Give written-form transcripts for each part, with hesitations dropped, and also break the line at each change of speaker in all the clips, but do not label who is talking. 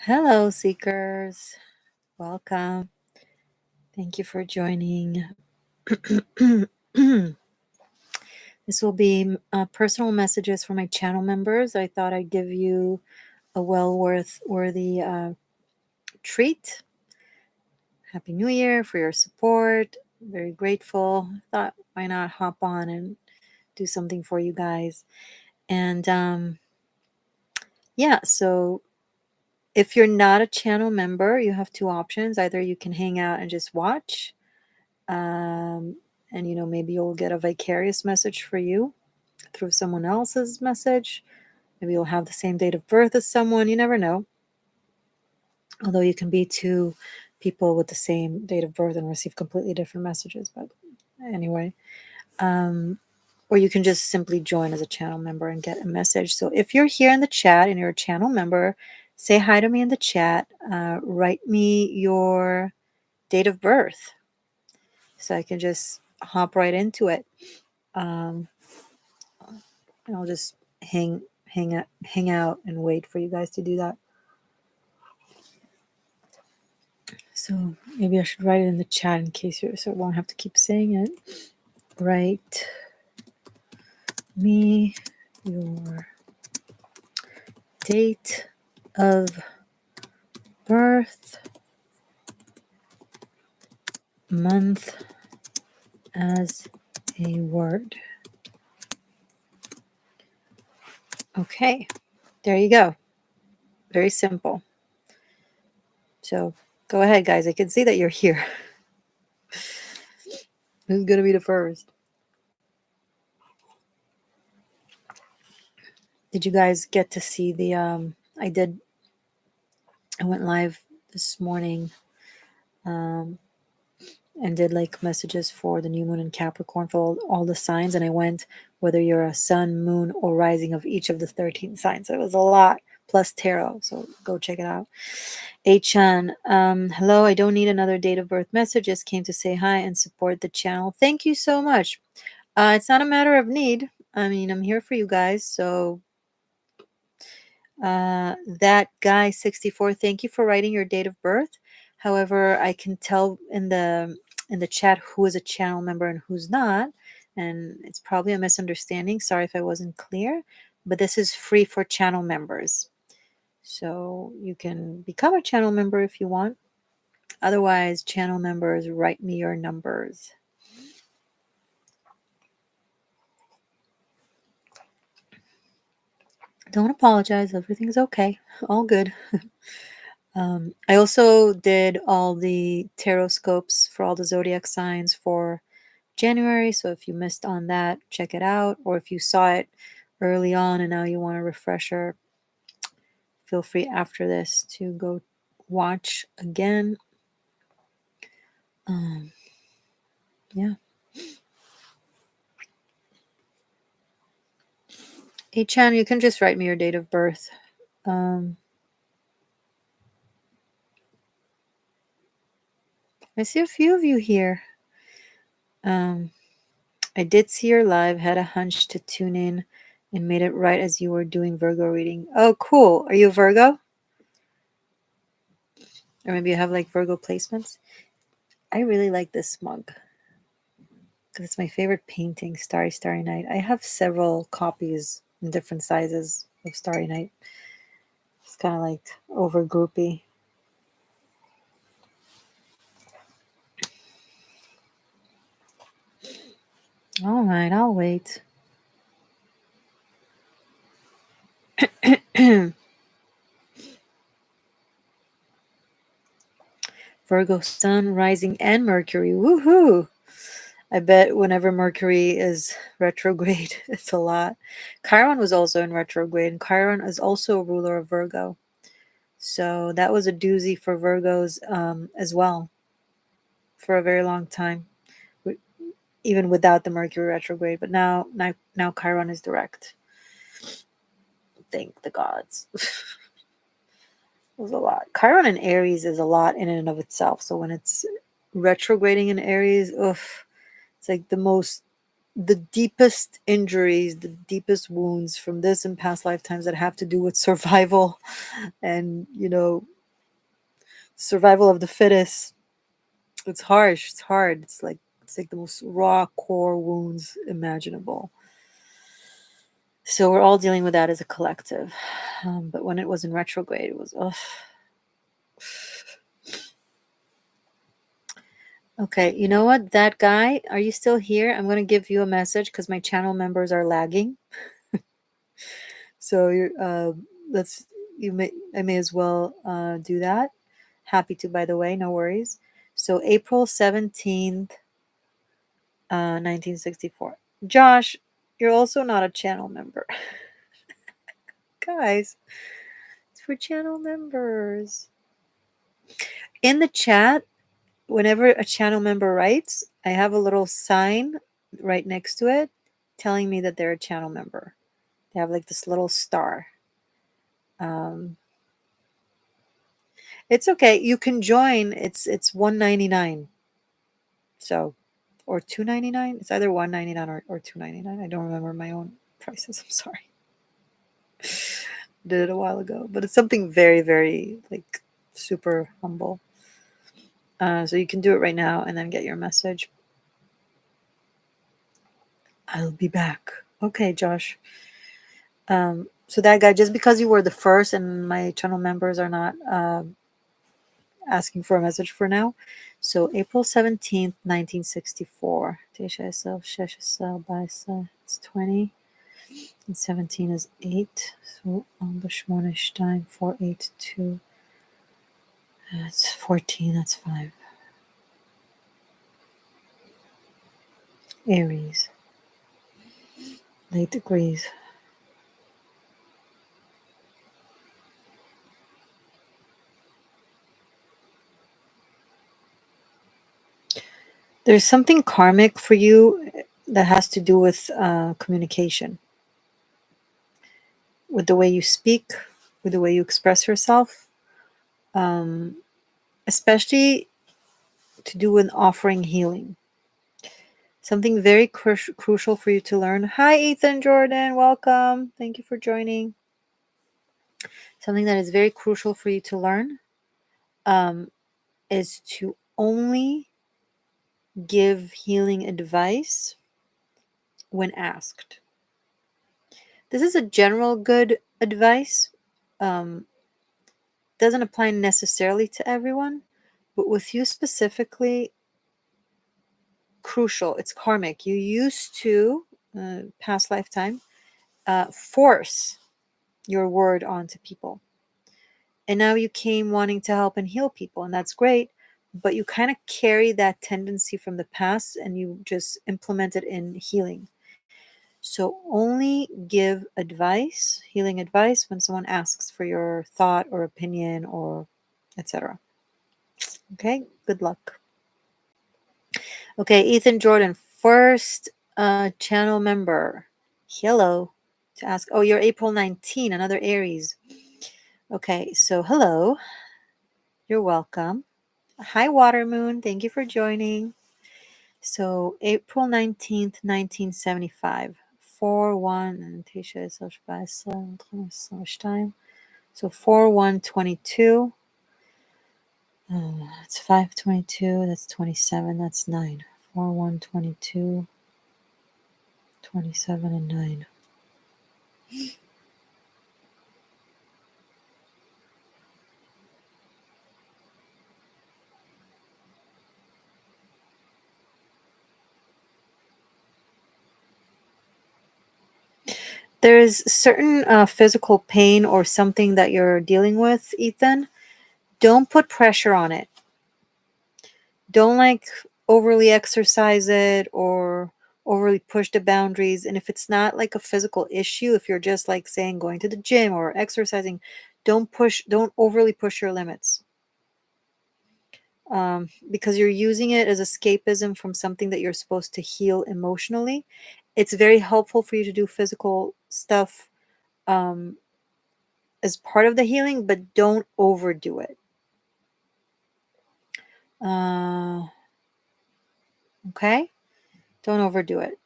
Hello, seekers. Welcome. Thank you for joining. This will be personal messages for my channel members. I thought I'd give you a worthy treat. Happy New Year for your support. Very grateful. Thought why not hop on and do something for you guys. And so if you're not a channel member, you have two options. Either you can hang out and just watch. And maybe you'll get a vicarious message for you through someone else's message. Maybe you'll have the same date of birth as someone. You never know. Although you can be two people with the same date of birth and receive completely different messages. But anyway, or you can just simply join as a channel member and get a message. So if you're here in the chat and you're a channel member, say hi to me in the chat. Write me your date of birth so I can just hop right into it. And I'll just hang out and wait for you guys to do that. So maybe I should write it in the chat in case so I won't have to keep saying it. Write me your date of birth, month as a word. Okay, there you go. Very simple. So go ahead, guys. I can see that you're here. Who's going to be the first? Did you guys get to see the I went live this morning and did like messages for the new moon in Capricorn for all the signs, and I went whether you're a sun, moon, or rising of each of the 13 signs. So it was a lot plus tarot. So go check it out. Achan, hello. I don't need another date of birth message. Just came to say hi and support the channel. Thank you so much. It's not a matter of need. I mean, I'm here for you guys. So that guy 64, thank you for writing your date of birth. However, I can tell in the chat who is a channel member and who's not, and it's probably a misunderstanding. Sorry if I wasn't clear, but this is free for channel members, so you can become a channel member if you want. Otherwise, channel members, write me your numbers. Don't apologize. Everything's okay. All good. I also did all the tarot scopes for all the zodiac signs for January. So if you missed on that, check it out. Or if you saw it early on and now you want a refresher, feel free after this to go watch again. Yeah. Hey, Chan, you can just write me your date of birth. I see a few of you here. I did see your live, had a hunch to tune in and made it right as you were doing Virgo reading. Oh, cool. Are you a Virgo? Or maybe you have like Virgo placements? I really like this mug because it's my favorite painting, Starry, Starry Night. I have several copies in different sizes of Starry Night. It's kind of like over groupy. All right, I'll wait. Virgo Sun, Rising, and Mercury. Woohoo! I bet whenever Mercury is retrograde, it's a lot. Chiron was also in retrograde, and Chiron is also a ruler of Virgo. So that was a doozy for Virgos as well for a very long time, even without the Mercury retrograde. But now Chiron is direct. Thank the gods. It was a lot. Chiron in Aries is a lot in and of itself. So when it's retrograding in Aries, it's like the most the deepest injuries, the deepest wounds from this and past lifetimes that have to do with survival and, survival of the fittest. It's harsh. It's hard. It's like the most raw core wounds imaginable. So we're all dealing with that as a collective. But when it was in retrograde, it was ugh. Okay, you know what? That guy, are you still here? I'm going to give you a message because my channel members are lagging. So let's I may as well do that. Happy to, by the way, no worries. So April 17th, 1964. Josh, you're also not a channel member. Guys, it's for channel members. In the chat, whenever a channel member writes, I have a little sign right next to it telling me that they're a channel member. They have like this little star. Um, it's okay. You can join. It's $1.99. So, or $2.99. It's either $1.99 or $2.99. I don't remember my own prices. I'm sorry. Did it a while ago, but it's something very, very like super humble. So you can do it right now and then get your message. I'll be back. Okay, Josh. So that guy, just because you were the first and my channel members are not asking for a message for now. So April 17th, 1964. It's 20. And 17 is 8. So time 482. That's 14. That's 5. Aries. Late degrees. There's something karmic for you that has to do with communication, with the way you speak, with the way you express yourself, um, especially to do with offering healing. Something very crucial for you to learn. Hi, Ethan Jordan. Welcome. Thank you for joining. Something that is very crucial for you to learn is to only give healing advice when asked. This is a general good advice. Doesn't apply necessarily to everyone, but with you specifically, crucial. It's karmic. You used to, past lifetime, force your word onto people. And now you came wanting to help and heal people, and that's great. But you kind of carry that tendency from the past and you just implement it in healing. So only give advice, healing advice, when someone asks for your thought or opinion or etc. Okay, good luck. Okay, Ethan Jordan, first channel member. Hello. To ask, oh, you're April 19, another Aries. Okay, so hello. You're welcome. Hi, Water Moon. Thank you for joining. So April 19th, 1975. 4-1 and Tisha is time. So 4-1-22. It's 5-22. That's 27. That's 9. 4-1-22. 27 and 9. There is certain physical pain or something that you're dealing with, Ethan. Don't put pressure on it. Don't like overly exercise it or overly push the boundaries. And if it's not like a physical issue, if you're just like saying going to the gym or exercising, don't overly push your limits. Because you're using it as escapism from something that you're supposed to heal emotionally. It's very helpful for you to do physical stuff as part of the healing, but don't overdo it. Okay? Don't overdo it.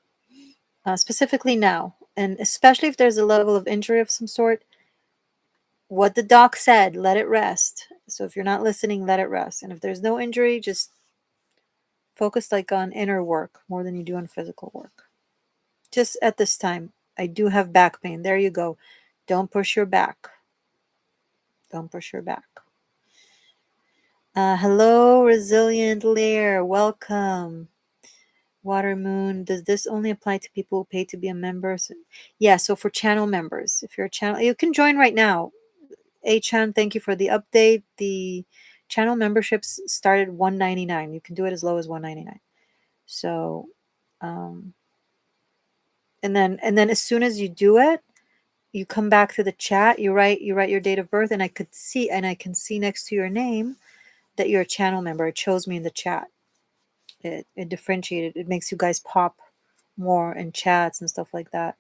specifically now. And especially if there's a level of injury of some sort, what the doc said, let it rest. So if you're not listening, let it rest. And if there's no injury, just focus like on inner work more than you do on physical work. Just at this time, I do have back pain. There you go. Don't push your back. Don't push your back. Hello, resilient Lear. Welcome. Water Moon. Does this only apply to people who pay to be a member? Yeah, so for channel members, if you're a channel, you can join right now. A-chan, thank you for the update. The channel memberships started $199. You can do it as low as $199. So, um, and then as soon as you do it, you come back to the chat. You write your date of birth, and I can see next to your name that you're a channel member. It shows me in the chat. It differentiated. It makes you guys pop more in chats and stuff like that.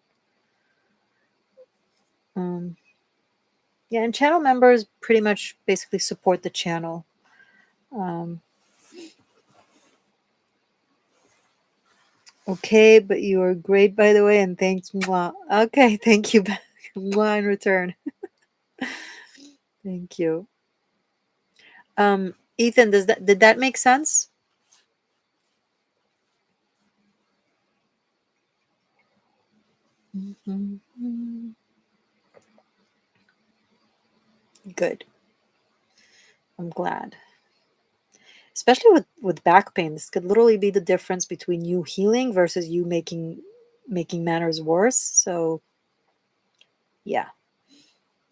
Um, yeah, and channel members pretty much basically support the channel. Okay, but you are great, by the way, and thanks. Mwah. Okay, thank you back. Mwah in return. Thank you. Ethan, did that make sense? Mhm. Good. I'm glad. Especially with back pain, this could literally be the difference between you healing versus you making matters worse. So yeah,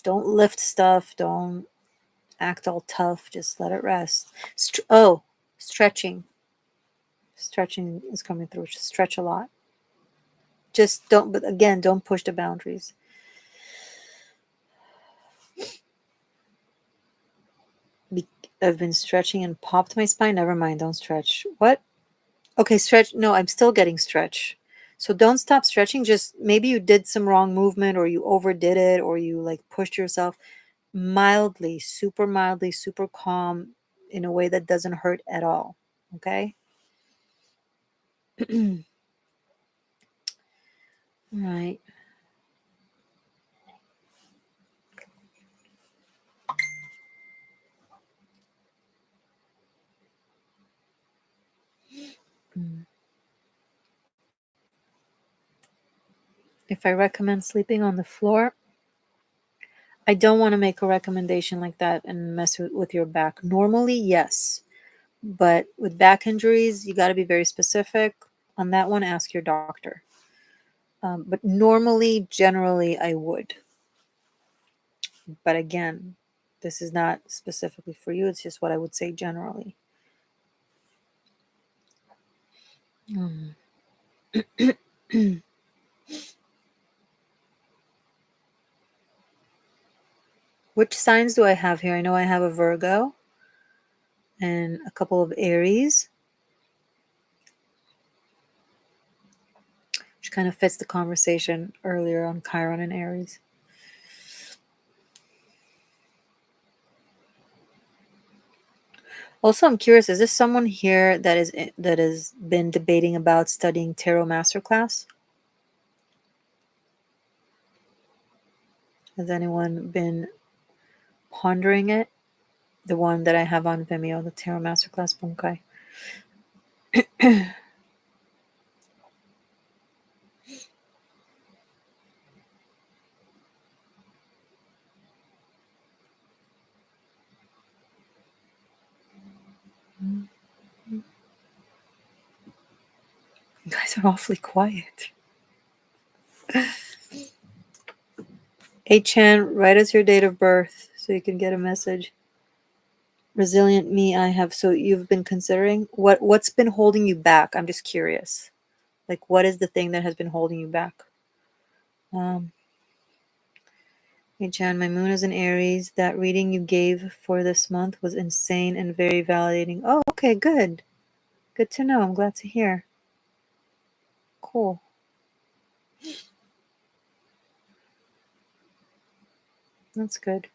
don't lift stuff. Don't act all tough. Just let it rest. Stretching. Stretching is coming through. Just stretch a lot. Just don't. But again, don't push the boundaries. Be- I've been stretching and popped my spine. Never mind. Don't stretch. What? Okay, stretch. No, I'm still getting stretch. So don't stop stretching. Just maybe you did some wrong movement or you overdid it or you like pushed yourself mildly, super calm in a way that doesn't hurt at all. Okay? Right. Mm. If I recommend sleeping on the floor, I don't want to make a recommendation like that and mess with your back. Normally, yes. But with back injuries, you got to be very specific. On that one, ask your doctor. But normally, generally, I would. But again, this is not specifically for you. It's just what I would say generally. Mm. Which signs do I have here? I know I have a Virgo and a couple of Aries, which kind of fits the conversation earlier on Chiron and Aries. Also, I'm curious, is this someone here that has been debating about studying Tarot Masterclass? Has anyone been pondering it? The one that I have on Vimeo, the Tarot Masterclass Bunkai. You guys are awfully quiet. Hey Chan, write us your date of birth so you can get a message. Resilient me, I have. So you've been considering what's been holding you back? I'm just curious. Like, what is the thing that has been holding you back? Hey Chan, my moon is in Aries. That reading you gave for this month was insane and very validating. Oh, okay, good. Good to know. I'm glad to hear. Cool. That's good.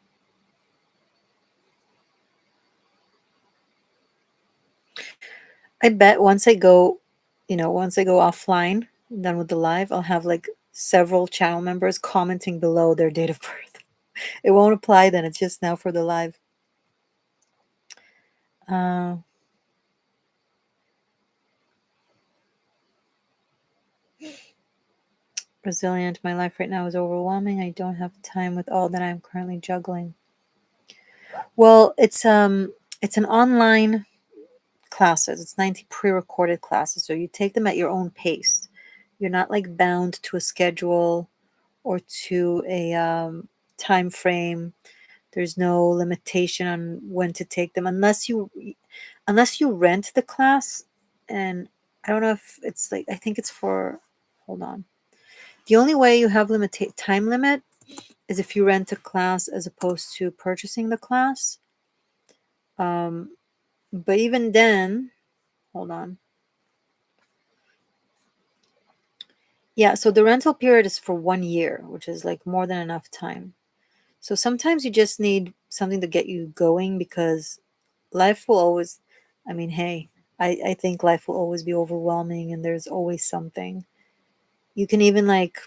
I bet once I go offline, done with the live, I'll have like several channel members commenting below their date of birth. It won't apply then. It's just now for the live. Uh, Resilient. My life right now is overwhelming. I don't have time with all that I'm currently juggling. Well, it's an online classes. It's 90 pre-recorded classes, so you take them at your own pace. You're not like bound to a schedule or to a time frame. There's no limitation on when to take them unless you rent the class. And I don't know if it's like, I think it's for, hold on. The only way you have time limit is if you rent a class as opposed to purchasing the class. Um, but even then, hold on. Yeah, so the rental period is for 1 year, which is like more than enough time. So sometimes you just need something to get you going because life will always, I mean, hey, I think life will always be overwhelming and there's always something. You can even like,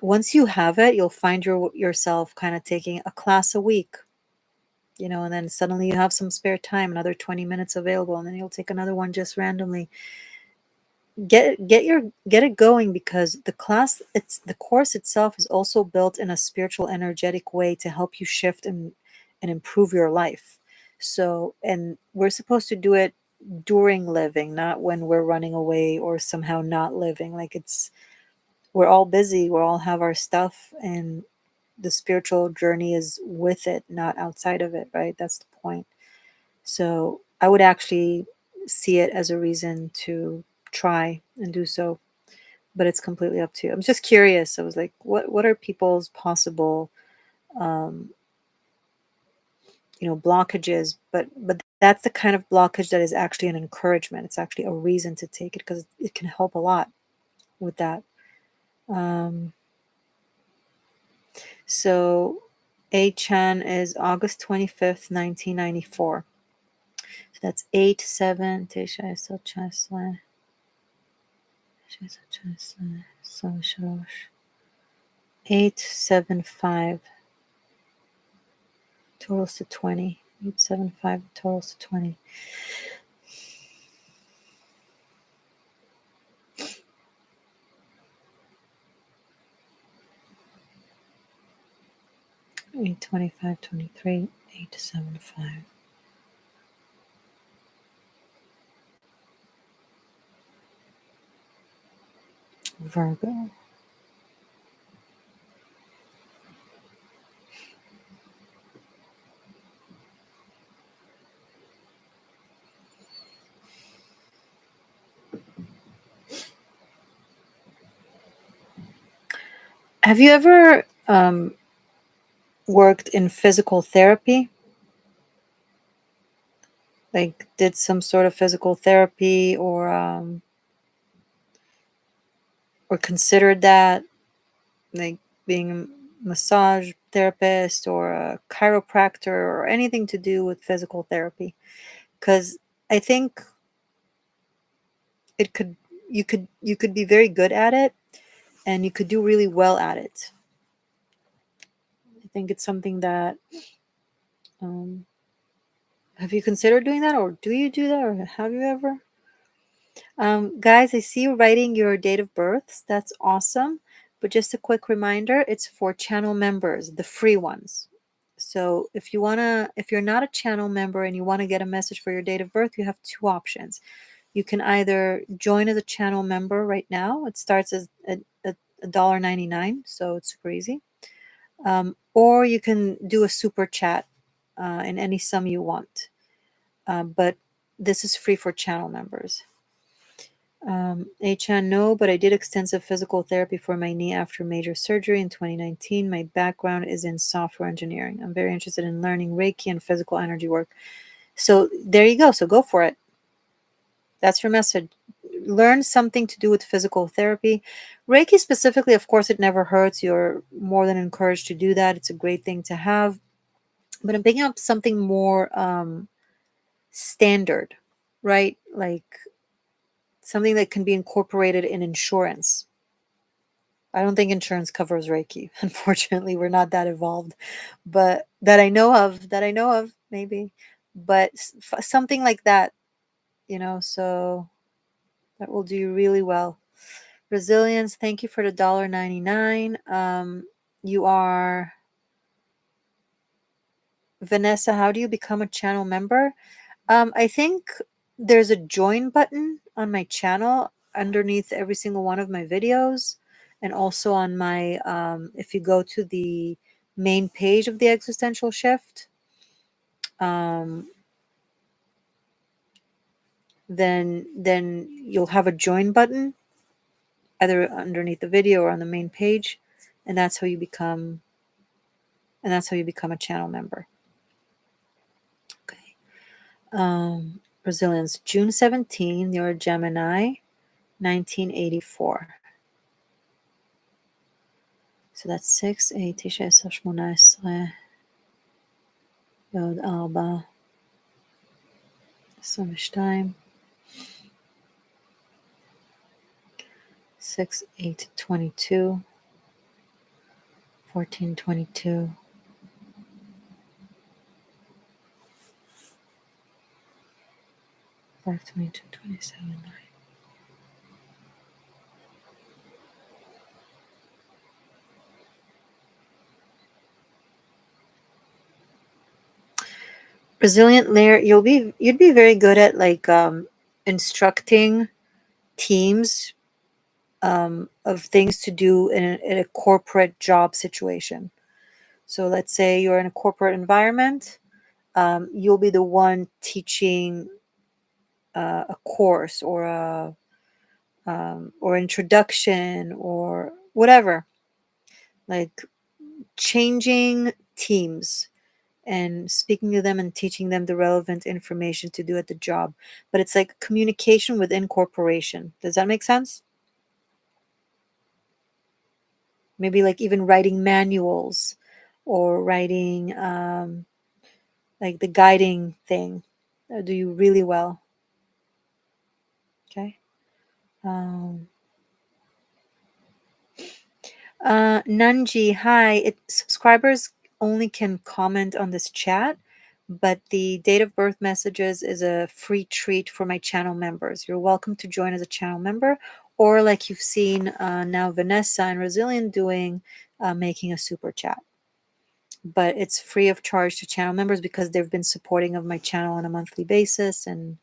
once you have it, you'll find yourself kind of taking a class a week, and then suddenly you have some spare time, another 20 minutes available, and then you'll take another one just randomly. Get it going, because the course itself is also built in a spiritual, energetic way to help you shift and improve your life. So, and we're supposed to do it during living, not when we're running away or somehow not living. Like, we're all busy, we all have our stuff, and the spiritual journey is with it, not outside of it, right? That's the point. So I would actually see it as a reason to try and do so, but it's completely up to you. I'm just curious. I was like, what are people's possible, um, blockages? But that's the kind of blockage that is actually an encouragement. It's actually a reason to take it because it can help a lot with that. Um, so A Chan is August 25th, 1994. So that's 8-7. 875 totals to 20. 875 totals to 20. Eight 25 23. 875. Virgo. Have you ever worked in physical therapy? Like, did some sort of physical therapy, or considered that, like being a massage therapist or a chiropractor or anything to do with physical therapy? Because I think it could you could be very good at it, and you could do really well at it. I think it's something that, um, have you considered doing that, or do you do that, or have you ever? Guys, I see you writing your date of births. That's awesome. But just a quick reminder, it's for channel members, the free ones. So if you're not a channel member and you want to get a message for your date of birth, you have two options. You can either join as a channel member right now. It starts as a $1.99, so it's super easy. Or you can do a super chat in any sum you want. But this is free for channel members. Achan, no, but I did extensive physical therapy for my knee after major surgery in 2019. My background is in software engineering. I'm very interested in learning Reiki and physical energy work. So there you go. So go for it. That's your message. Learn something to do with physical therapy. Reiki specifically, of course, it never hurts. You're more than encouraged to do that. It's a great thing to have. But I'm picking up something more standard, right? Like something that can be incorporated in insurance. I don't think insurance covers Reiki. Unfortunately, we're not that evolved, but that I know of, maybe, but something like that, so that will do you really well. Resilience, thank you for the $1.99. You are Vanessa. How do you become a channel member? I think there's a join button on my channel underneath every single one of my videos, and also on my if you go to the main page of the Existential Shift, um, then you'll have a join button either underneath the video or on the main page, and that's how you become a channel member. Okay. Resilience, June 17, you're a Gemini, 1984. So that's 6, 8, 9, 10, 18, יוד 4, 22, 6, 8, 22, 14, 22, 5, 22, 27, 9. Resilient layer, you'd be very good at like instructing teams of things to do in a corporate job situation. So let's say you're in a corporate environment, you'll be the one teaching a course or introduction or whatever, like changing teams and speaking to them and teaching them the relevant information to do at the job. But it's like communication within corporation. Does that make sense? Maybe like even writing manuals or writing like the guiding thing. Do you really well? Okay. Um, Nanji, hi. Subscribers only can comment on this chat, but the date of birth messages is a free treat for my channel members. You're welcome to join as a channel member, or like you've seen now Vanessa and Resilient doing, making a super chat. But it's free of charge to channel members because they've been supporting of my channel on a monthly basis. And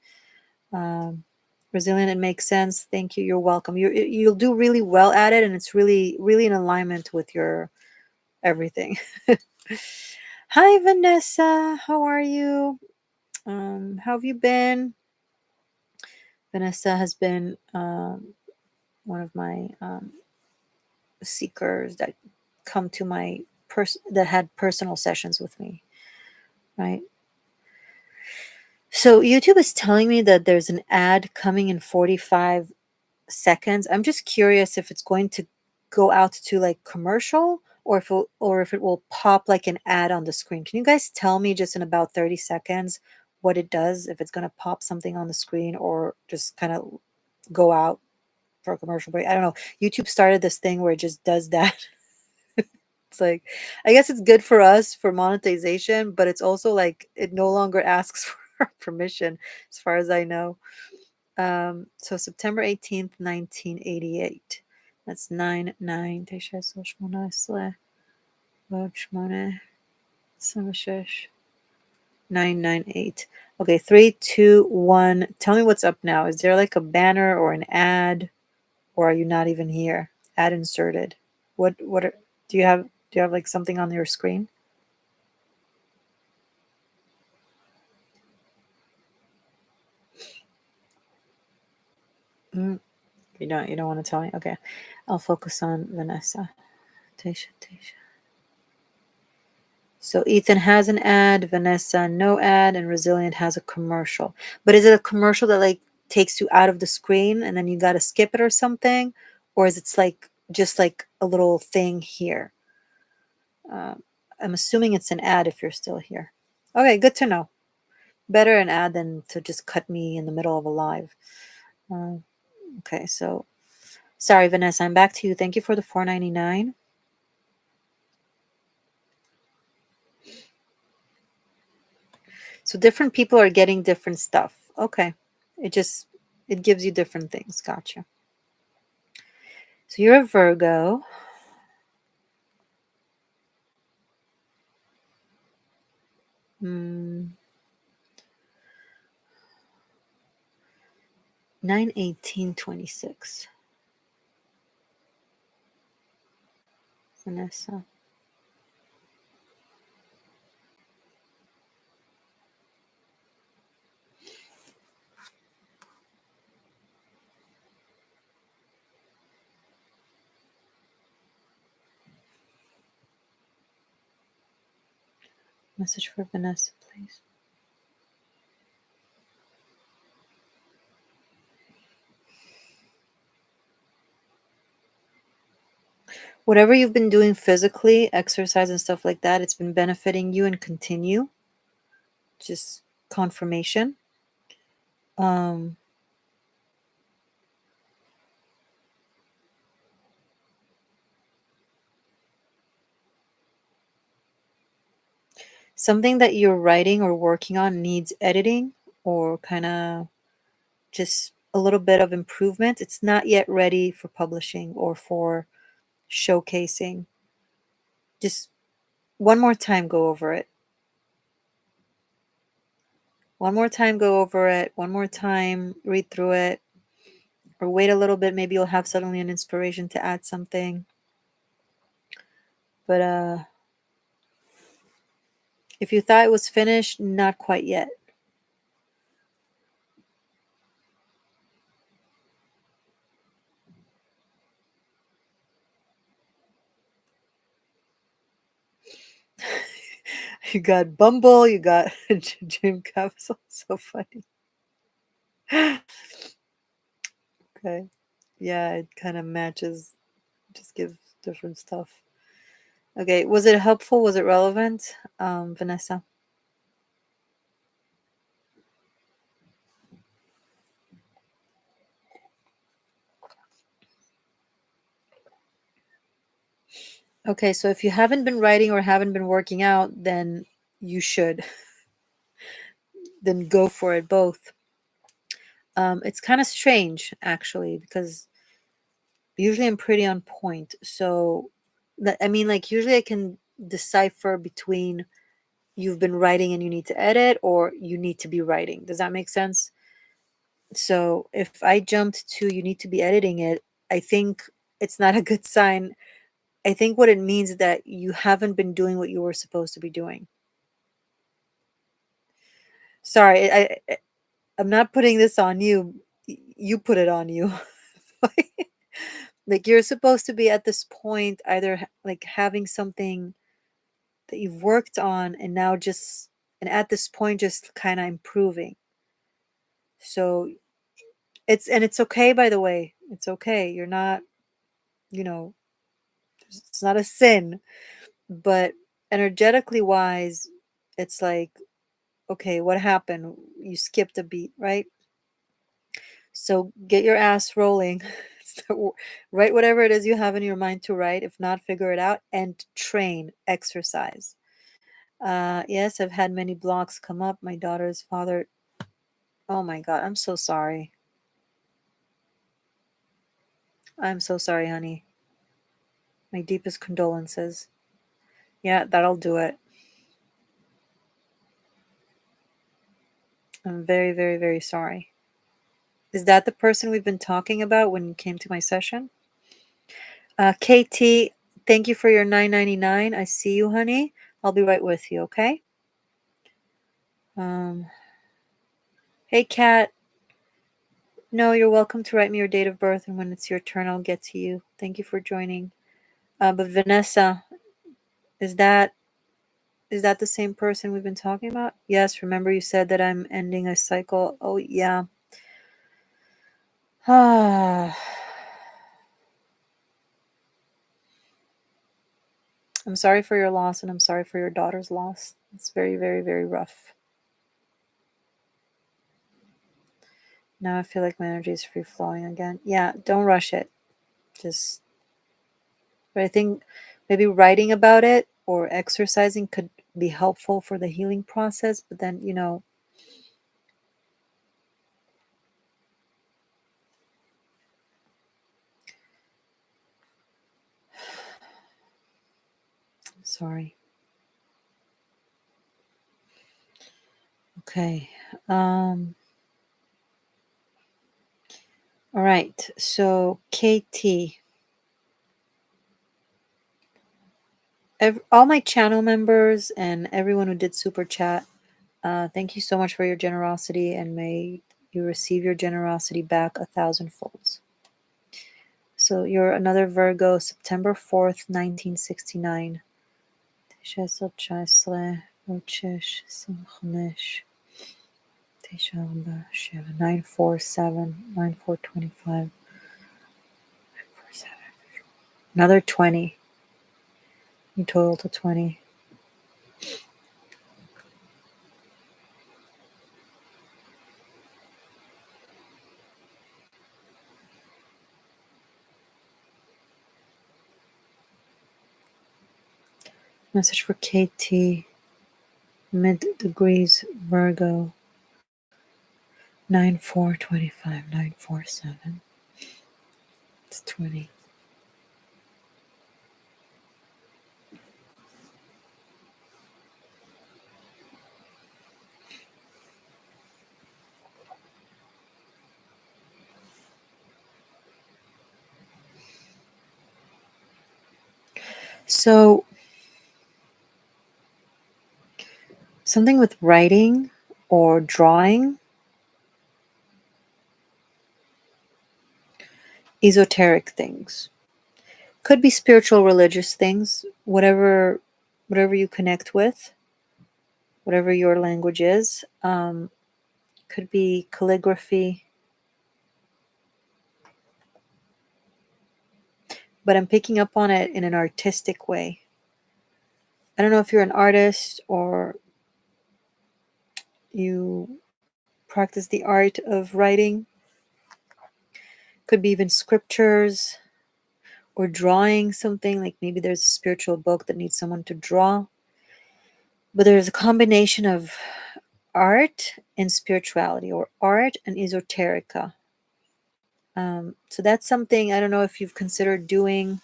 um, Resilient, it makes sense. Thank you. You're welcome. You'll do really well at it, and it's really really in alignment with your everything. Hi, Vanessa. How are you? How have you been? Vanessa has been one of my seekers that come to my that had personal sessions with me, right? So YouTube is telling me that there's an ad coming in 45 seconds. I'm just curious if it's going to go out to like commercial, or if it will pop like an ad on the screen. Can you guys tell me just in about 30 seconds what it does, if it's going to pop something on the screen or just kind of go out for a commercial break? I don't know. YouTube started this thing where it just does that. It's like, I guess it's good for us for monetization, but it's also like it no longer asks for our permission, as far as I know. So September 18th, 1988. That's 9, 9, 9, 18, 8, 26, 998. Okay, 3, 2, 1. Tell me what's up now. Is there like a banner or an ad, or are you not even here? Ad inserted. What do you have like something on your screen? Mm, you don't want to tell me? Okay. I'll focus on Vanessa. Tasha, Tasha. So Ethan has an ad, Vanessa no ad, and Resilient has a commercial. But is it a commercial that like takes you out of the screen and then you got to skip it or something, or is it like just like a little thing here? I'm assuming it's an ad if you're still here. Okay, good to know. Better an ad than to just cut me in the middle of a live. Uh, okay, so Sorry, Vanessa, I'm back to you. Thank you for the $4.99. So different people are getting different stuff. Okay. It gives you different things. Gotcha. So you're a Virgo. Hmm. 9/18/26. Vanessa. Message for Vanessa, please. Whatever you've been doing physically, exercise and stuff like that, it's been benefiting you and continue. Just confirmation. Um, Something that you're writing or working on needs editing or kind of just a little bit of improvement. It's not yet ready for publishing or for showcasing. Just one more time, go over it. One more time, go over it. One more time, read through it. Or wait a little bit. Maybe you'll have suddenly an inspiration to add something. But if you thought it was finished, not quite yet. You got Bumble, you got Jim Caviezel. So funny. Okay. Yeah, it kind of matches, just gives different stuff. Okay. Was it helpful? Was it relevant, Vanessa? Okay. So if you haven't been writing or haven't been working out, then you should. Then go for it both. It's kind of strange, actually, because usually I'm pretty on point. So, I mean, like, usually I can decipher between you've been writing and you need to edit or you need to be writing. Does that make sense? So if I jumped to you need to be editing it, I think it's not a good sign. I think what it means is that you haven't been doing what you were supposed to be doing. Sorry, I'm not putting this on you. You put it on you. Like you're supposed to be at this point either like having something that you've worked on and now just and at this point just kind of improving. So it's okay, by the way. It's okay. You're not, you know, it's not a sin, but energetically wise, it's like, okay, what happened? You skipped a beat, right? So get your ass rolling. So write whatever it is you have in your mind to write. If not, figure it out and train, exercise. Yes, I've had many blocks come up. My daughter's father. Oh my God, I'm so sorry. I'm so sorry, honey. My deepest condolences. Yeah, that'll do it. I'm very, very, very sorry. Is that the person we've been talking about when you came to my session? KT, thank you for your 9.99. I see you, honey. I'll be right with you, okay? Um, hey, Kat. No, you're welcome to write me your date of birth, and when it's your turn, I'll get to you. Thank you for joining. But Vanessa, is that the same person we've been talking about? Yes. Remember, you said that I'm ending a cycle. Oh yeah. Ah. I'm sorry for your loss, and I'm sorry for your daughter's loss. It's very, very, very rough. Now I feel like my energy is free flowing again. Yeah, don't rush it. Just, but I think maybe writing about it or exercising could be helpful for the healing process. But then, sorry. Okay. All right. So, KT, all my channel members and everyone who did super chat, thank you so much for your generosity, and may you receive your generosity back 1,000 folds. So, you're another Virgo, September 4th, 1969. 9, 4, 7, 9, 4, 25, 4, 7. Another 20. You total to 20. Message for KT, mid degrees Virgo, 9, 4, 25, 9, 4, 7. It's 20. So, something with writing or drawing, esoteric things. Could be spiritual, religious things, whatever you connect with, whatever your language is. Could be calligraphy, but I'm picking up on it in an artistic way. I don't know if you're an artist or you practice the art of writing. Could be even scriptures or drawing something, like maybe there's a spiritual book that needs someone to draw. But there's a combination of art and spirituality, or art and esoterica. So that's something I don't know if you've considered doing.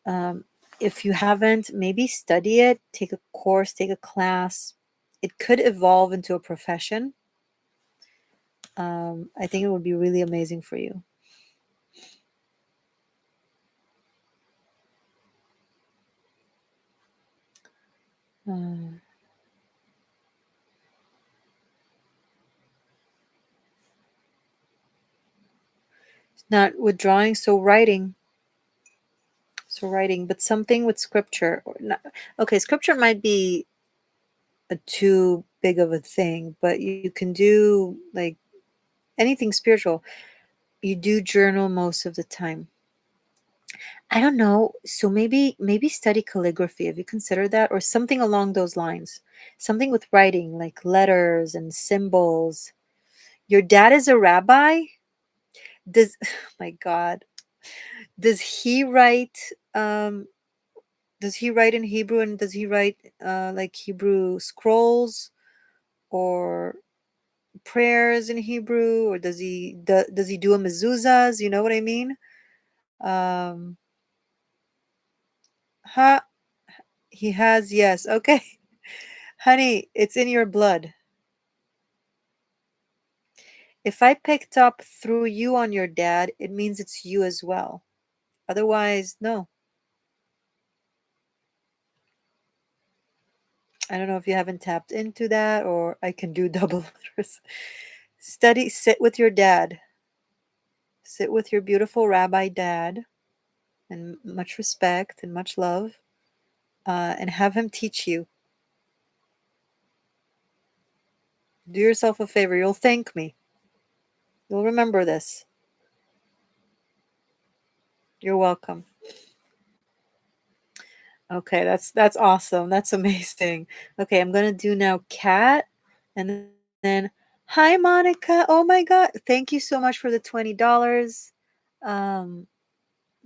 Um, if you haven't, maybe study it, take a course, take a class. It could evolve into a profession. I think it would be really amazing for you. Uh, not with drawing, so writing. So writing, but something with scripture. Or not, okay, scripture might be a too big of a thing, but you can do like anything spiritual. You do journal most of the time. I don't know. So maybe study calligraphy. Have you considered that, or something along those lines? Something with writing, like letters and symbols. Your dad is a rabbi. Does my God? Does he write? Does he write in Hebrew, and does he write like Hebrew scrolls or prayers in Hebrew, or does he do a mezuzahs? You know what I mean? Um, ha, he has, yes. Okay, honey, it's in your blood. If I picked up through you on your dad, it means it's you as well. Otherwise, no. I don't know if you haven't tapped into that, or I can do double letters. Study, sit with your dad. Sit with your beautiful rabbi dad, and much respect and much love, and have him teach you. Do yourself a favor. You'll thank me. You'll remember this. You're welcome. Okay, that's awesome. That's amazing. Okay, I'm gonna do now cat, and then hi Monica. Oh my God, thank you so much for the $20. Um,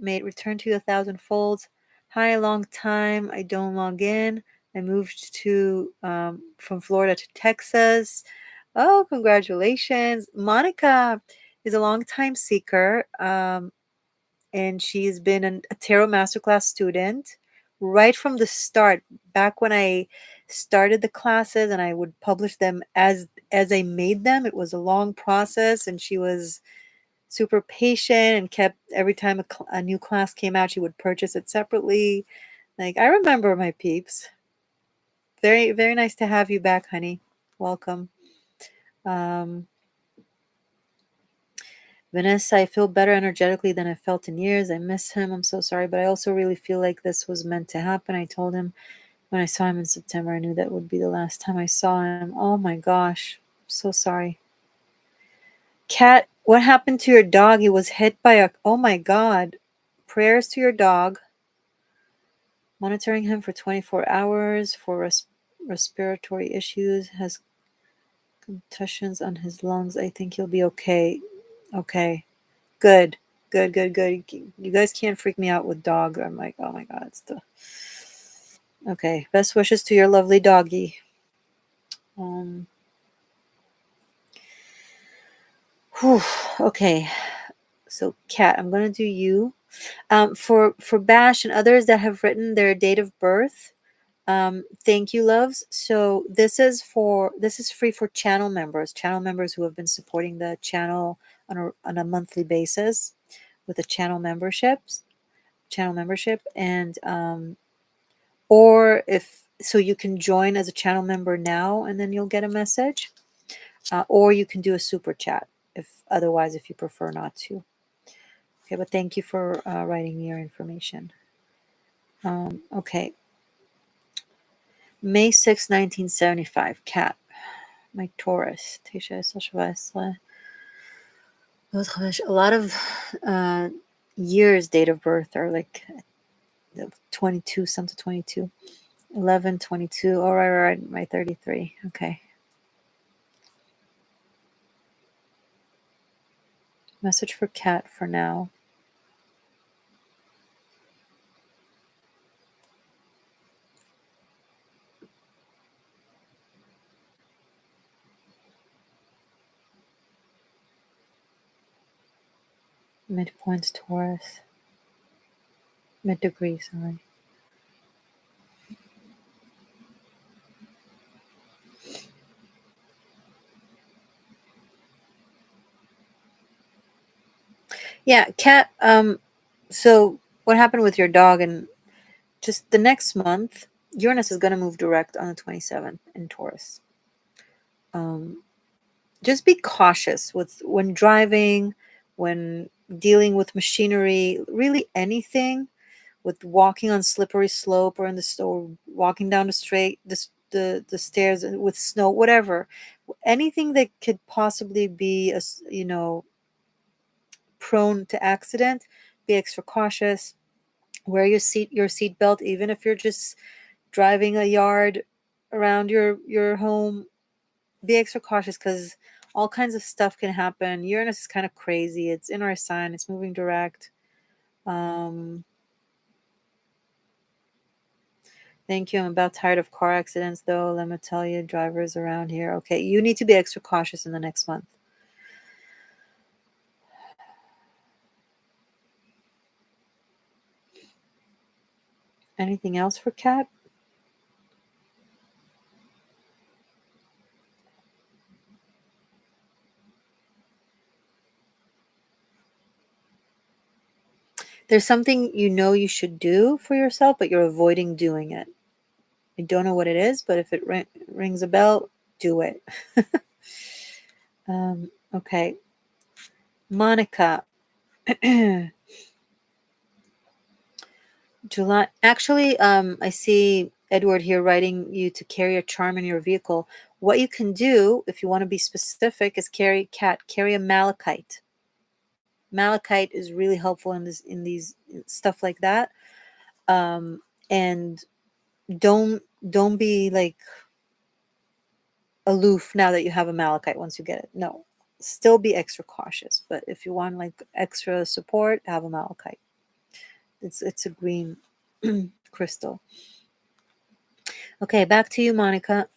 May it return to you 1,000 folds. Hi, long time. I don't log in. I moved to from Florida to Texas. Oh, congratulations. Monica is a long-time seeker, and she's been a Tarot Masterclass student right from the start. Back when I started the classes and I would publish them as I made them, it was a long process, and she was super patient and kept every time a new class came out, she would purchase it separately. Like, I remember my peeps. Very, very nice to have you back, honey. Welcome. Um, Vanessa, I feel better energetically than I felt in years. I miss him. I'm so sorry, but I also really feel like this was meant to happen. I told him when I saw him in September, I knew that would be the last time I saw him. Oh my gosh. I'm so sorry. Kat, what happened to your dog? He was hit by a. Oh my God. Prayers to your dog. Monitoring him for 24 hours for respiratory issues. Has concussions on his lungs. I think he'll be okay. Okay. Good. Good, good, good. You guys can't freak me out with dogs. I'm like, oh my God. It's the. Okay. Best wishes to your lovely doggy. Um. Whew, okay. So, Kat, I'm gonna do you. For Bash and others that have written their date of birth, thank you, loves. So this is free for channel members who have been supporting the channel on a monthly basis with a channel membership, and or if so, you can join as a channel member now, and then you'll get a message, or you can do a super chat if you prefer not to. Okay, but thank you for writing me your information. Okay. May 6, 1975. Cat. My Taurus. A lot of years date of birth are like 22, some to 22. 11, 22. All right, all right. My 33. Okay. Message for Cat for now. Midpoints Taurus. Mid degree, sorry. Yeah, Cat. So what happened with your dog? And just the next month, Uranus is going to move direct on the 27th in Taurus. Um, just be cautious with when driving, when dealing with machinery, really anything with walking on slippery slope or in the store, walking down the straight the stairs with snow, whatever, anything that could possibly be prone to accident. Be extra cautious. Wear your seat belt, even if you're just driving a yard around your home. Be extra cautious because all kinds of stuff can happen. Uranus is kind of crazy. It's in our sign. It's moving direct. Um, thank you. I'm about tired of car accidents, though. Let me tell you, drivers around here. Okay, you need to be extra cautious in the next month. Anything else for Kat? There's something you know you should do for yourself, but you're avoiding doing it. I don't know what it is, but if it rings a bell, do it. Okay. Monica. July. Actually, I see Edward here writing you to carry a charm in your vehicle. What you can do, if you want to be specific, is carry a malachite. Malachite is really helpful in these stuff like that. And don't be like aloof now that you have a malachite once you get it. No, still be extra cautious. But if you want like extra support, have a malachite. It's a green crystal. Okay, back to you, Monica.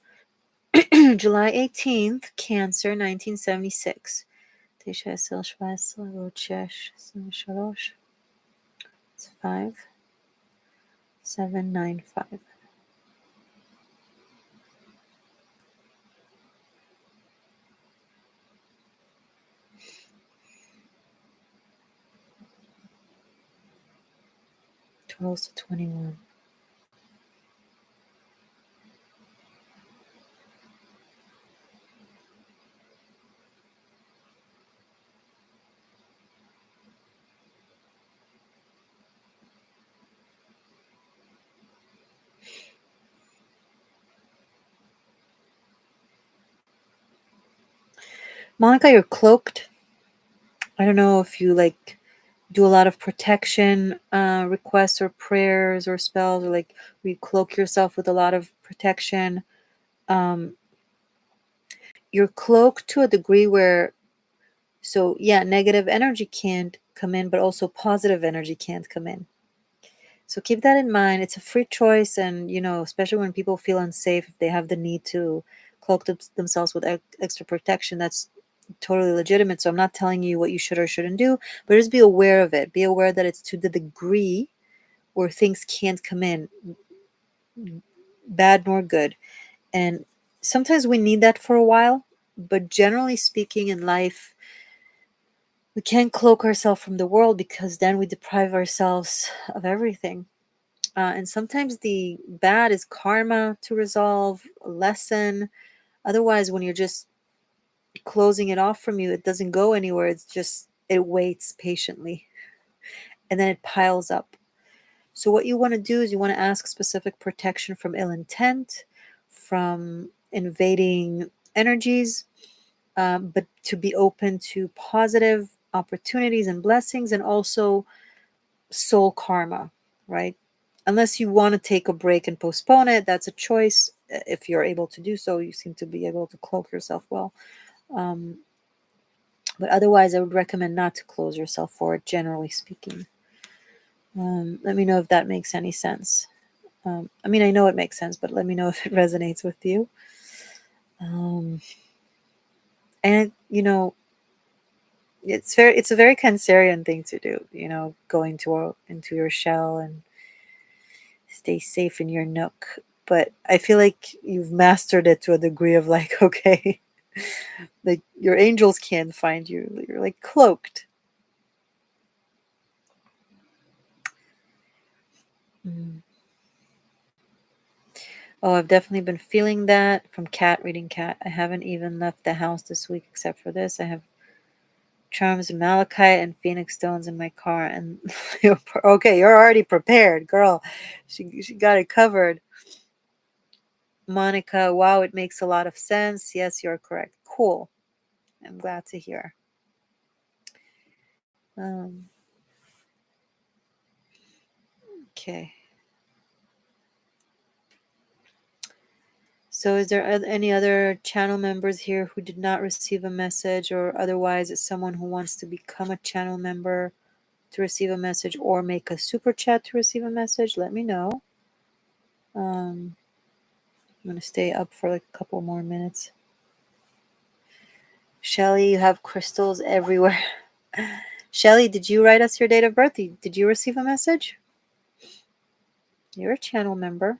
July 18th, Cancer, 1976. 5795. 12 to 21. Monica, you're cloaked. I don't know if you like do a lot of protection requests or prayers or spells, or like you cloak yourself with a lot of protection. Um, you're cloaked to a degree where, so yeah, negative energy can't come in, but also positive energy can't come in. So keep that in mind. It's a free choice, and especially when people feel unsafe, if they have the need to cloak themselves with extra protection, that's totally legitimate. So I'm not telling you what you should or shouldn't do, but just be aware of it. Be aware that it's to the degree where things can't come in, bad nor good. And sometimes we need that for a while, but generally speaking, in life, we can't cloak ourselves from the world, because then we deprive ourselves of everything. And sometimes the bad is karma to resolve, a lesson. Otherwise, when you're just closing it off from you, it doesn't go anywhere. It waits patiently, and then it piles up. So what you want to do is you want to ask specific protection from ill intent, from invading energies, but to be open to positive opportunities and blessings, and also soul karma, right? Unless you want to take a break and postpone it, that's a choice. If you're able to do so, you seem to be able to cloak yourself well. Um, but otherwise, I would recommend not to close yourself for it, generally speaking. Let me know if that makes any sense. I mean, I know it makes sense, but let me know if it resonates with you. Um, and it's a very Cancerian thing to do. Going into your shell and stay safe in your nook. But I feel like you've mastered it to a degree of like, okay, like your angels can't find you. You're like cloaked. Mm. Oh, I've definitely been feeling that from Cat reading Cat. I haven't even left the house this week except for this. I have charms and malachite and phoenix stones in my car, and okay, you're already prepared, girl. She got it covered. Monica, wow, it makes a lot of sense. Yes, you're correct. Cool. I'm glad to hear. Um, okay. So, is there any other channel members here who did not receive a message, or otherwise, it's someone who wants to become a channel member to receive a message, or make a super chat to receive a message? Let me know. I'm going to stay up for like a couple more minutes. Shelly, you have crystals everywhere. Shelly, did you write us your date of birth? Did you receive a message? You're a channel member.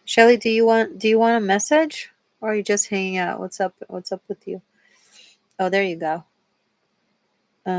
Shelly, do you want a message, or are you just hanging out? What's up with you? Oh, there you go.